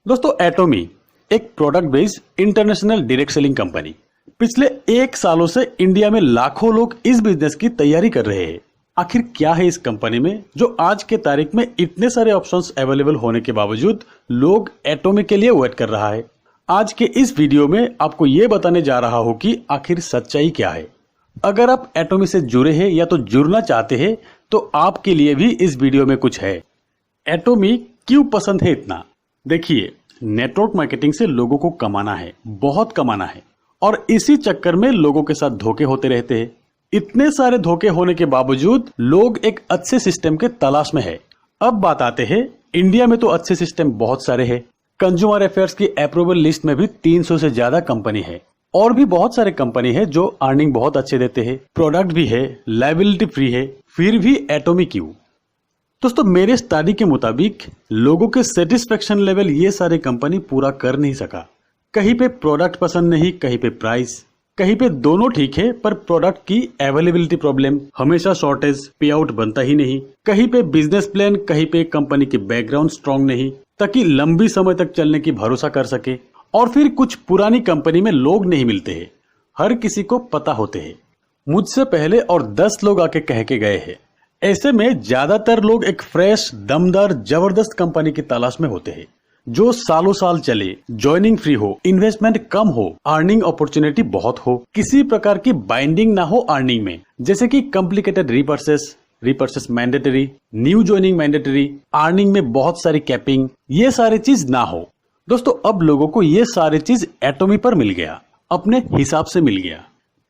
दोस्तों, एटोमी एक product based international direct selling company पिछले 1 सालों से इंडिया में लाखों लोग इस बिजनेस की तैयारी कर रहे हैं। आखिर क्या है इस कंपनी में जो आज के तारीख में इतने सारे ऑप्शंस अवेलेबल होने के बावजूद लोग एटोमी के लिए वेट कर रहा है। आज के इस वीडियो में आपको ये बताने जा रहा हूं कि आखिर सच्चाई क्या है। अगर आप एटोमी से जुड़े हैं या तो जुड़ना चाहते हैं तो आपके लिए भी इस वीडियो में कुछ है। एटोमी क्यों पसंद है इतना? देखिए, नेटवर्क मार्केटिंग से लोगों को कमाना है, बहुत कमाना है, और इसी चक्कर में लोगों के साथ धोखे होते रहते हैं। इतने सारे धोखे होने के बावजूद लोग एक अच्छे सिस्टम के तलाश में है। अब बात आते हैं, इंडिया में तो अच्छे सिस्टम बहुत सारे हैं। कंज्यूमर अफेयर्स की अप्रूवल लिस्ट में भी 300 से ज्यादा कंपनी है, और भी बहुत सारे कंपनी है जो अर्निंग बहुत अच्छे देते हैं, प्रोडक्ट भी है, लायबिलिटी फ्री है, फिर भी एटोमी क्यों? दोस्तों, मेरे स्टडी के मुताबिक लोगों के सेटिस्फेक्शन लेवल ये सारे कंपनी पूरा कर नहीं सका। कहीं पे प्रोडक्ट पसंद नहीं, कहीं पे प्राइस, कहीं पे दोनों ठीक है पर प्रोडक्ट की अवेलेबिलिटी प्रॉब्लम, हमेशा शॉर्टेज, पे आउट बनता ही नहीं। कहीं पे बिजनेस प्लान, कहीं पे कंपनी के बैकग्राउंड स्ट्रांग नहीं ताकि लंबी समय तक चलने की भरोसा कर सके। और फिर कुछ पुरानी कंपनी में लोग नहीं मिलते हैं, हर किसी को पता होते हैं। मुझसे पहले और 10 लोग आके कह के गए हैं। ऐसे में ज्यादातर लोग एक फ्रेश, दमदार, जबरदस्त कंपनी की तलाश में होते हैं जो सालों साल चले, ज्वाइनिंग फ्री हो, इन्वेस्टमेंट कम हो, अर्निंग अपॉर्चुनिटी बहुत हो, किसी प्रकार की बाइंडिंग ना हो अर्निंग में, जैसे कि complicated repurchase mandatory, new joining mandatory, earning में बहुत सारी कैपिंग, ये सारी चीज ना हो। दोस्तों, अब लोगों को ये सारी चीज एटोमी पर मिल गया, अपने हिसाब से मिल गया।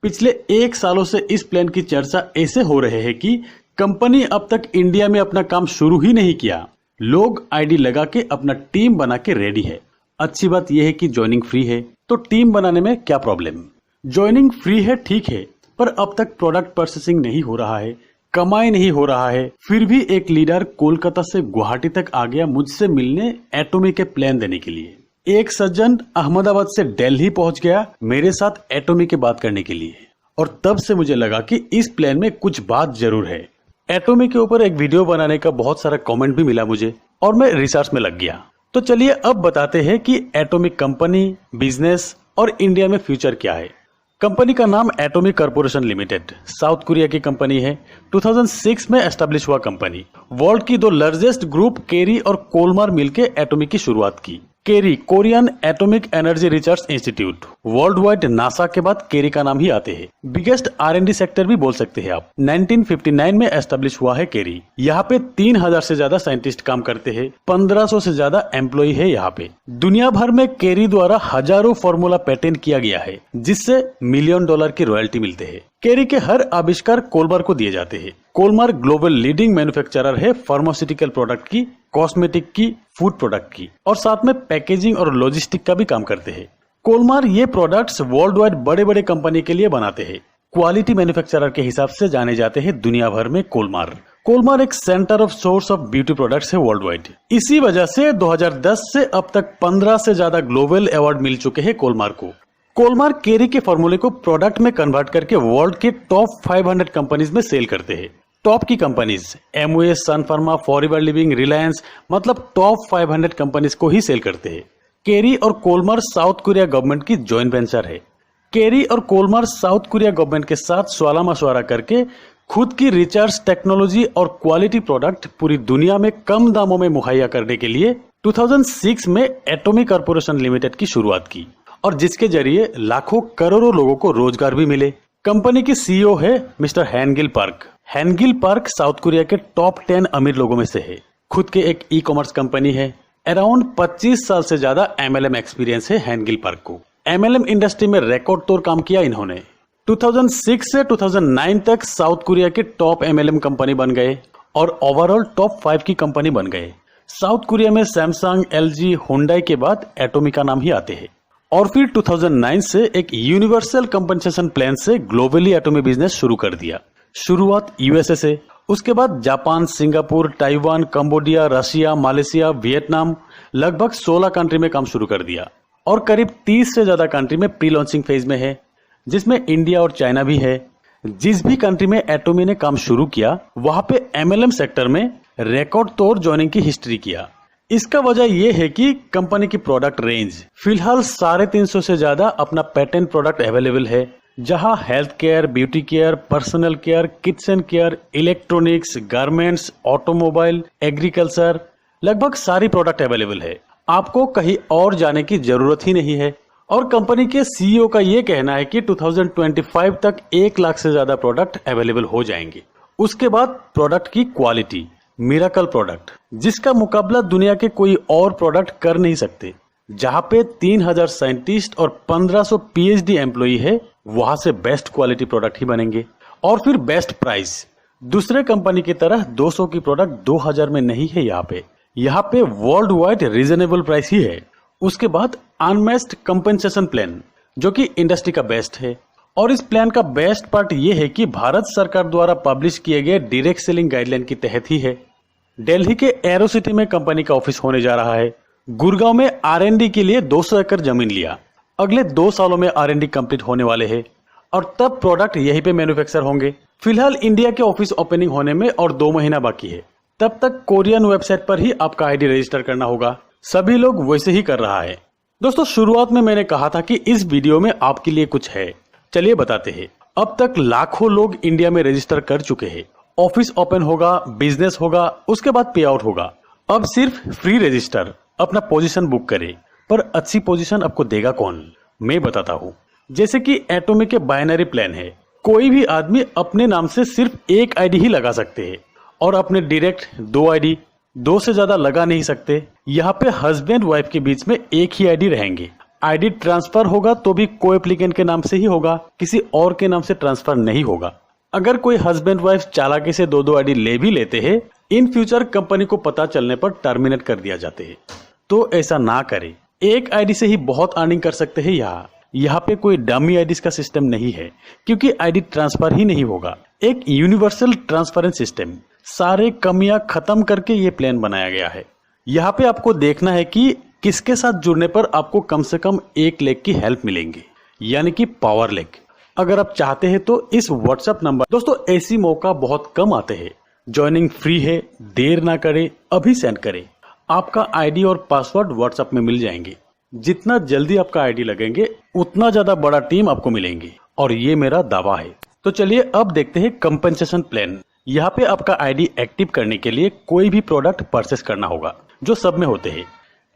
पिछले 1 सालों से इस प्लान की चर्चा ऐसे हो रहे हैं कि कंपनी अब तक इंडिया में अपना काम शुरू ही नहीं किया। लोग आईडी लगा के अपना टीम बना के रेडी है। अच्छी बात यह है कि ज्वाइनिंग फ्री है, तो टीम बनाने में क्या प्रॉब्लम? ज्वाइनिंग फ्री है, ठीक है, पर अब तक प्रोडक्ट प्रोसेसिंग नहीं हो रहा है, कमाई नहीं हो रहा है। फिर भी एक लीडर कोलकाता से गुवाहाटी तक आ गया मुझसे मिलने, एटोमी के प्लान देने के लिए। एक सज्जन अहमदाबाद से दिल्ली पहुंच गया मेरे साथ एटोमी की बात करने के लिए, और तब से मुझे लगा कि इस प्लान में कुछ बात जरूर है। एटोमी के ऊपर एक वीडियो बनाने का बहुत सारा कमेंट भी मिला मुझे, और मैं रिसर्च में लग गया। तो चलिए अब बताते हैं कि एटोमी कंपनी, बिजनेस और इंडिया में फ्यूचर क्या है। कंपनी का नाम Atomy corporation limited, south Korea की कंपनी है। 2006 में एस्टेब्लिश हुआ कंपनी। वर्ल्ड की 2 लार्जेस्ट ग्रुप केरी और कोलमार मिलकर एटोमी की शुरुआत की। KAERI, Korean atomic energy research institute, world wide NASA के बाद केरी का नाम ही आते हैं। बिगेस्ट R&D सेक्टर भी बोल सकते हैं आप। 1959 में एस्टेब्लिश हुआ है केरी। यहाँ पे 3000 से ज्यादा साइंटिस्ट काम करते हैं, 1500 से ज्यादा एम्प्लॉय है यहाँ पे। दुनिया भर में केरी द्वारा हजारों फॉर्मूला पेटेंट किया गया है, जिससे $1 मिलियन की रॉयल्टी मिलते हैं। केरी के हर आविष्कार कोलमार को दिए जाते हैं। कोलमार ग्लोबल लीडिंग मैन्युफैक्चरर है फार्मास्यूटिकल प्रोडक्ट की, कॉस्मेटिक की, फूड प्रोडक्ट की, और साथ में पैकेजिंग और लॉजिस्टिक का भी काम करते हैं। कोलमार ये प्रोडक्ट्स वर्ल्ड वाइड बड़े बड़े कंपनी के लिए बनाते हैं। क्वालिटी मैन्युफैक्चरर के हिसाब से जाने जाते हैं दुनिया भर में कोलमार एक centre of source of beauty products है वर्ल्ड वाइड। इसी वजह से 2010 से अब तक 15 से ज्यादा ग्लोबल अवार्ड मिल चुके हैं कोलमार को। कोलमार केरी के फॉर्मूले को प्रोडक्ट में कन्वर्ट करके वर्ल्ड के टॉप 500 कंपनीज में सेल करते हैं। टॉप की कंपनीज एमवे, सन फार्मा, फॉरएवर लिविंग, रिलायंस, मतलब टॉप 500 कंपनीज को ही सेल करते हैं। केरी और कोलमार साउथ कोरिया गवर्नमेंट की जॉइंट वेंचर है। केरी और कोलमार साउथ कोरिया गवर्नमेंट के साथ सलाह मशवरा करके खुद की रिसर्च, टेक्नोलॉजी और क्वालिटी प्रोडक्ट पूरी दुनिया में कम दामों में मुहैया करने के लिए 2006 में एटोमी कॉर्पोरेशन लिमिटेड की शुरुआत की, और जिसके जरिए लाखों करोड़ों लोगों को रोजगार भी मिले। कंपनी की CEO है mister Hangil Park. Hangil Park South Korea के टॉप 10 अमीर लोगों में से है। खुद के एक ई-कॉमर्स कंपनी है। अराउंड 25 साल से ज्यादा MLM एक्सपीरियंस है हैनगिल पार्क को। MLM इंडस्ट्री में रिकॉर्ड तोड़ काम किया इन्होंने। 2006 से 2009 तक साउथ कोरिया के टॉप MLM कंपनी बन गए और ओवरऑल टॉप 5 की कंपनी बन गए। साउथ कोरिया में सैमसंग, LG, हुंडई के बाद एटोमी का नाम ही आते हैं। और फिर 2009 से एक यूनिवर्सल कंपनसेशन प्लान से ग्लोबली एटोमी बिजनेस शुरू कर दिया। शुरुआत USA से, उसके बाद Japan, Singapore, Taiwan, Cambodia, Russia, Malaysia, Vietnam, लगभग 16 कंट्री में काम शुरू कर दिया, और करीब 30 से ज्यादा कंट्री में प्री लॉन्चिंग फेज में है, जिसमें इंडिया और चाइना भी है। जिस भी कंट्री में एटोमी ने काम शुरू किया वहां पे MLM सेक्टर में रिकॉर्ड तोड़ ज्वाइनिंग की हिस्ट्री किया। इसका वजह यह है कि कंपनी की प्रोडक्ट रेंज फिलहाल 350 से ज्यादा अपना पेटेंट प्रोडक्ट अवेलेबल है, जहां health care, beauty care, personal care, kitchen care, electronics, garments, automobile, agriculture, लगभग सारी प्रोडक्ट अवेलेबल है। आपको कहीं और जाने की जरूरत ही नहीं है। और कंपनी के सीईओ का यह कहना है कि 2025 तक 1 लाख से ज्यादा प्रोडक्ट अवेलेबल हो जाएंगे। उसके बाद प्रोडक्ट की क्वालिटी, मिरेकल प्रोडक्ट, जिसका मुकाबला दुनिया के कोई और प्रोडक्ट कर नहीं सकते। जहां पे 3000 साइंटिस्ट और 1500 पीएचडी एम्प्लॉई है, वहां से बेस्ट क्वालिटी प्रोडक्ट ही बनेंगे। और फिर बेस्ट प्राइस, दूसरे कंपनी की तरह 200 की प्रोडक्ट 2000 में नहीं है। यहाँ पे वर्ल्ड वाइड रीजनेबल प्राइस ही है। उसके बाद अनमैच्ड कंपेंसेशन प्लान, जो कि इंडस्ट्री का बेस्ट है। और इस प्लान का बेस्ट पार्ट ये है कि भारत सरकार द्वारा पब्लिश किए गए डायरेक्ट सेलिंग गाइडलाइन के तहत ही है। दिल्ली के एरो सिटी में कंपनी का ऑफिस होने जा रहा है। गुड़गांव में R&D के लिए 200 एकड़ जमीन लिया। अगले 2 सालों में R&D कंप्लीट होने वाले हैं और तब प्रोडक्ट यहीं पे मैन्युफैक्चर होंगे। फिलहाल इंडिया के ऑफिस ओपनिंग होने में और 2 महीना बाकी है। तब तक कोरियन वेबसाइट पर ही आपका आईडी रजिस्टर करना होगा। सभी लोग वैसे ही कर रहा है। दोस्तों, शुरुआत में मैंने कहा था कि इस वीडियो में आपके लिए कुछ है। चलिए बताते हैं। अब तक लाखों लोग इंडिया में रजिस्टर कर चुके हैं। ऑफिस ओपन होगा, बिजनेस होगा, उसके बाद पे आउट होगा। अब सिर्फ फ्री रजिस्टर, अपना पोजीशन बुक करें। पर अच्छी पोजीशन आपको देगा कौन, मैं बताता हूँ। जैसे कि एटॉमिक के बाइनरी प्लान है। कोई भी आदमी अपने नाम से सिर्फ एक आईडी ही लगा सकते हैं और अपने डायरेक्ट 2 आईडी, 2 से ज्यादा लगा नहीं सकते। यहाँ पे हस्बैंड वाइफ के बीच में एक ही आईडी रहेंगे। आईडी ट्रांसफर होगा तो भी को एप्लीकेंट के नाम से ही होगा, किसी और के नाम से ट्रांसफर नहीं होगा। अगर कोई हस्बैंड वाइफ चालाकी से 2-2 आईडी ले भी लेते हैं, इन फ्यूचर कंपनी को पता चलने पर टर्मिनेट कर दिया जाते हैं। तो ऐसा ना करें। एक आईडी से ही बहुत अर्निंग कर सकते हैं। यहाँ पे कोई डमी आईडी का सिस्टम नहीं है, क्योंकि आईडी ट्रांसफर ही नहीं होगा। एक यूनिवर्सल ट्रांसफरेंस सिस्टम, सारे कमियां खत्म करके ये प्लान बनाया गया है। यहाँ पे आपको देखना है कि किसके साथ जुड़ने पर आपको कम से कम 1 लाख की हेल्प मिलेंगे, यानी कि पावर लेक। अगर आप चाहते हैं तो इस व्हाट्सएप नंबर, दोस्तों ऐसी मौका बहुत कम आते हैं। ज्वाइनिंग फ्री है, देर ना करें, अभी सेंड करें। आपका आईडी और पासवर्ड व्हाट्सएप में मिल जाएंगे। जितना जल्दी आपका आईडी लगेंगे, उतना ज्यादा बड़ा टीम आपको मिलेंगे, और ये मेरा दावा है। तो चलिए अब देखते हैं कंपेंसेशन प्लान। यहाँ पे आपका आईडी एक्टिव करने के लिए कोई भी प्रोडक्ट परचेस करना होगा, जो सब में होते हैं।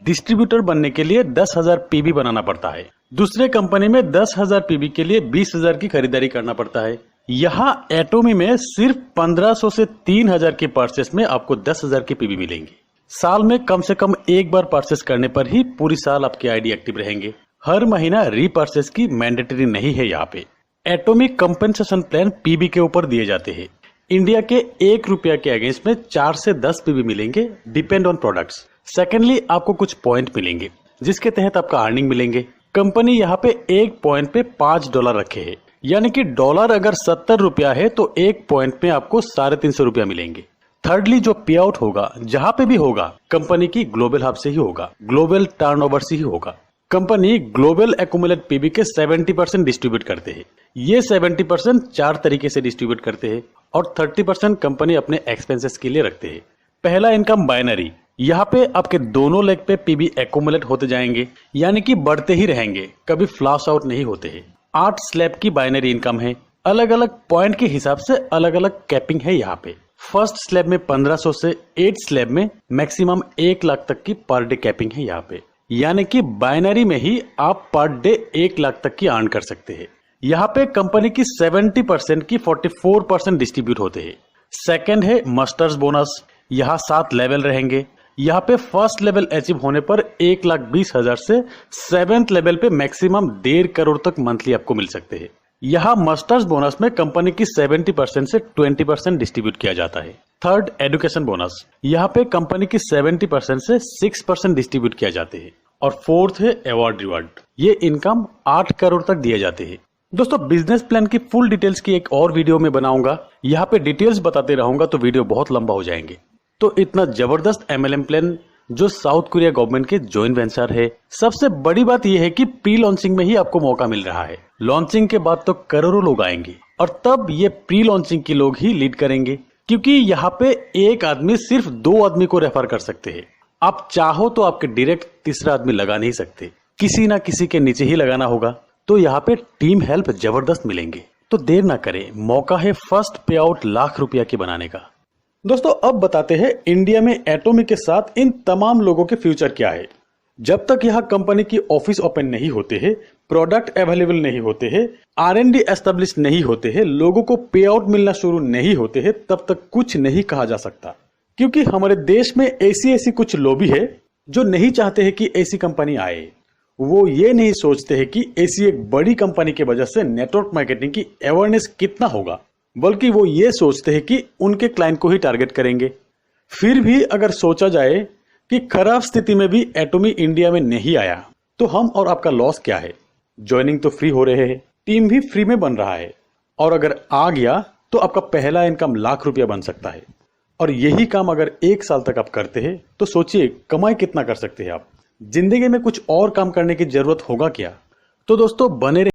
डिस्ट्रीब्यूटर बनने के लिए 10,000 पीबी बनाना पड़ता है। दूसरे कंपनी में 10,000 पीबी के लिए 20,000 की खरीदारी करना पड़ता है। यहाँ एटोमी में सिर्फ 1500 से 3000 की परचेस में आपको 10,000 की पीबी मिलेंगे। साल में कम से कम एक बार परचेस करने पर ही पूरी साल आपके आईडी एक्टिव रहेंगे। हर महीना रीपर्चेस की मैंडेटरी नहीं है। यहाँ पे एटॉमिक कंपेंसेशन प्लान पीबी के ऊपर दिए जाते हैं। इंडिया के 1 रुपया के अगेंस्ट में 4 से 10 पीबी मिलेंगे, डिपेंड ऑन प्रोडक्ट्स। सेकेंडली, आपको कुछ पॉइंट मिलेंगे, जिसके तहत आपका अर्निंग मिलेंगे। कंपनी यहाँ पे 1 पॉइंट पे $5 रखे है, यानी कि डॉलर अगर 70 रुपया है तो 1 पॉइंट पे आपको 350 रुपया मिलेंगे। थर्डली, जो पे आउट होगा, जहां पे भी होगा, कंपनी की ग्लोबल हब से ही होगा, ग्लोबल टर्नओवर से ही होगा। कंपनी ग्लोबल एक्यूमुलेट पीबी के 70% डिस्ट्रीब्यूट करते हैं। ये 70% 4 तरीके से डिस्ट्रीब्यूट करते हैं और 30% कंपनी अपने एक्सपेंसेस के लिए रखते हैं। पहला इनकम बाइनरी, यहाँ पे आपके दोनों लेग पे पीबी एक्यूमुलेट होते जाएंगे, यानी कि बढ़ते ही रहेंगे, कभी फ्लैश आउट नहीं होते हैं। 8 स्लैब की बाइनरी इनकम है। अलग अलग पॉइंट के हिसाब से अलग अलग कैपिंग है। यहाँ पे फर्स्ट स्लैब में 1500 से 8 स्लैब में मैक्सिमम 1 लाख तक की पर डे कैपिंग है। यहाँ पे यानी कि बाइनरी में ही आप पर डे 1 लाख तक की अर्न कर सकते हैं। यहाँ पे कंपनी की 70% की 44% डिस्ट्रीब्यूट होते हैं। सेकंड है मास्टर्स बोनस। यहाँ 7 लेवल रहेंगे। यहाँ पे फर्स्ट लेवल अचीव होने पर 1,20,000 से 7th लेवल पे मैक्सिमम 1.5 करोड़ तक मंथली आपको मिल सकते हैं। यहाँ मास्टर्स बोनस में कंपनी की 70% से 20% डिस्ट्रीब्यूट किया जाता है। Third, education bonus. यहाँ पे कंपनी की 70% से 6% डिस्ट्रीब्यूट किया जाते हैं। और फोर्थ है अवार्ड रिवार्ड। ये इनकम 8 करोड़ तक दिए जाते हैं। दोस्तों, बिजनेस प्लान की फुल डिटेल्स की एक और वीडियो में बनाऊंगा। यहाँ पे डिटेल्स बताते रहूंगा तो वीडियो बहुत लंबा हो जाएंगे। तो इतना जबरदस्त MLM प्लान जो साउथ कोरिया गवर्नमेंट के जॉइंट वेंचर है। सबसे बड़ी बात यह है कि प्री लॉन्चिंग में ही आपको मौका मिल रहा है। लॉन्चिंग के बाद तो करोड़ों लोग आएंगे और तब ये प्री लॉन्चिंग के लोग ही लीड करेंगे, क्योंकि यहाँ पे एक आदमी सिर्फ 2 आदमी को रेफर कर सकते हैं। आप चाहो तो आपके डायरेक्ट तीसरा आदमी लगा नहीं सकते, किसी ना किसी के नीचे ही लगाना होगा। तो यहाँ पे टीम हेल्प जबरदस्त मिलेंगे। तो देर ना करें, मौका है फर्स्ट पे आउट लाख रुपया की बनाने का। दोस्तों अब बताते हैं इंडिया में एटॉमी के साथ इन तमाम लोगों के फ्यूचर क्या है। जब तक यहाँ कंपनी की ऑफिस ओपन नहीं होते हैं, प्रोडक्ट अवेलेबल नहीं होते हैं, R&D एस्टेब्लिश नहीं होते हैं, लोगों को पे आउट मिलना शुरू नहीं होते हैं, तब तक कुछ नहीं कहा जा सकता। क्योंकि हमारे देश में ऐसी कुछ लॉबी है जो नहीं चाहते हैं कि ऐसी कंपनी आए। वो ये नहीं सोचते हैं कि ऐसी एक बड़ी कंपनी की वजह से नेटवर्क मार्केटिंग की अवेयरनेस कितना होगा, बल्कि वो ये सोचते हैं कि उनके क्लाइंट को ही टारगेट करेंगे। फिर भी अगर सोचा जाए कि खराब स्थिति में भी एटॉमी इंडिया में नहीं आया तो हम और आपका लॉस क्या है। ज्वाइनिंग तो फ्री हो रहे हैं, टीम भी फ्री में बन रहा है, और अगर आ गया तो आपका पहला इनकम लाख रुपया बन सकता है। और यही काम अगर 1 साल तक आप करते हैं तो सोचिए कमाई कितना कर सकते हैं आप। जिंदगी में कुछ और काम करने की जरूरत होगा क्या। तो दोस्तों बने रहिए।